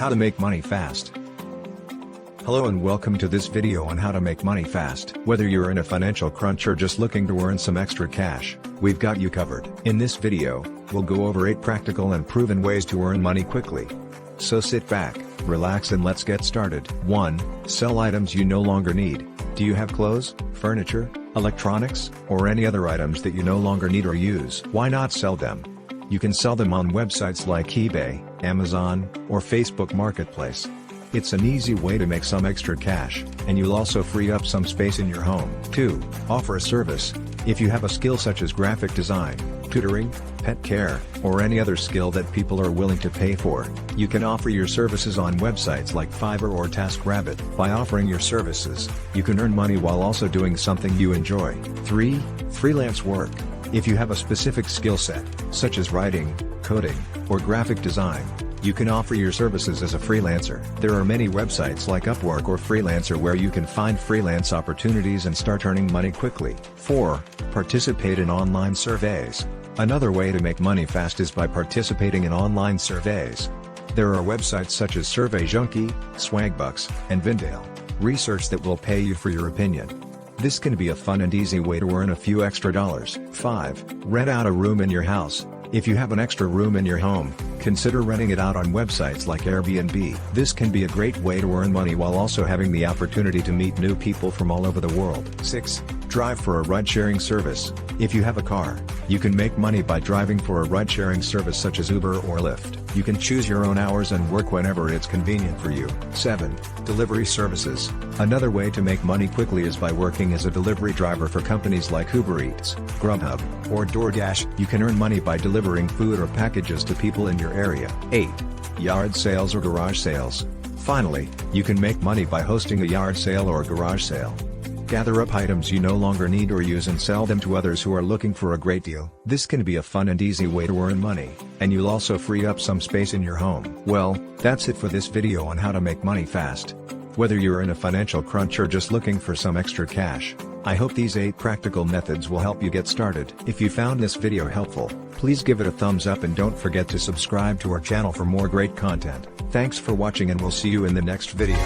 How to make money fast. Hello and welcome to this video on how to make money fast. Whether you're in a financial crunch or just looking to earn some extra cash, we've got you covered. In this video, we'll go over 8 practical and proven ways to earn money quickly. So sit back, relax and let's get started. 1. Sell items you no longer need. Do you have clothes, furniture, electronics, or any other items that you no longer need or use? Why not sell them? You can sell them on websites like eBay, Amazon, or Facebook Marketplace. It's an easy way to make some extra cash, and you'll also free up some space in your home. 2. Offer a service. If you have a skill such as graphic design, tutoring, pet care, or any other skill that people are willing to pay for, you can offer your services on websites like Fiverr or TaskRabbit. By offering your services, you can earn money while also doing something you enjoy. 3. Freelance work. If you have a specific skill set, such as writing, coding, or graphic design, you can offer your services as a freelancer. There are many websites like Upwork or Freelancer where you can find freelance opportunities and start earning money quickly. 4. Participate in online surveys. Another way to make money fast is by participating in online surveys. There are websites such as SurveyJunkie, Swagbucks, and Vindale. Research that will pay you for your opinion. This can be a fun and easy way to earn a few extra dollars. 5. Rent out a room in your house. If you have an extra room in your home, consider renting it out on websites like Airbnb. This can be a great way to earn money while also having the opportunity to meet new people from all over the world. 6. Drive for a ride-sharing service. If you have a car, you can make money by driving for a ride-sharing service such as Uber or Lyft. You can choose your own hours and work whenever it's convenient for you. 7. Delivery services. Another way to make money quickly is by working as a delivery driver for companies like Uber Eats, Grubhub, or DoorDash. You can earn money by delivering food or packages to people in your area. 8. Yard sales or garage sales. Finally, you can make money by hosting a yard sale or garage sale. Gather up items you no longer need or use and sell them to others who are looking for a great deal. This can be a fun and easy way to earn money, and you'll also free up some space in your home. Well, that's it for this video on how to make money fast. Whether you're in a financial crunch or just looking for some extra cash, I hope these 8 practical methods will help you get started. If you found this video helpful, please give it a thumbs up and don't forget to subscribe to our channel for more great content. Thanks for watching and we'll see you in the next video.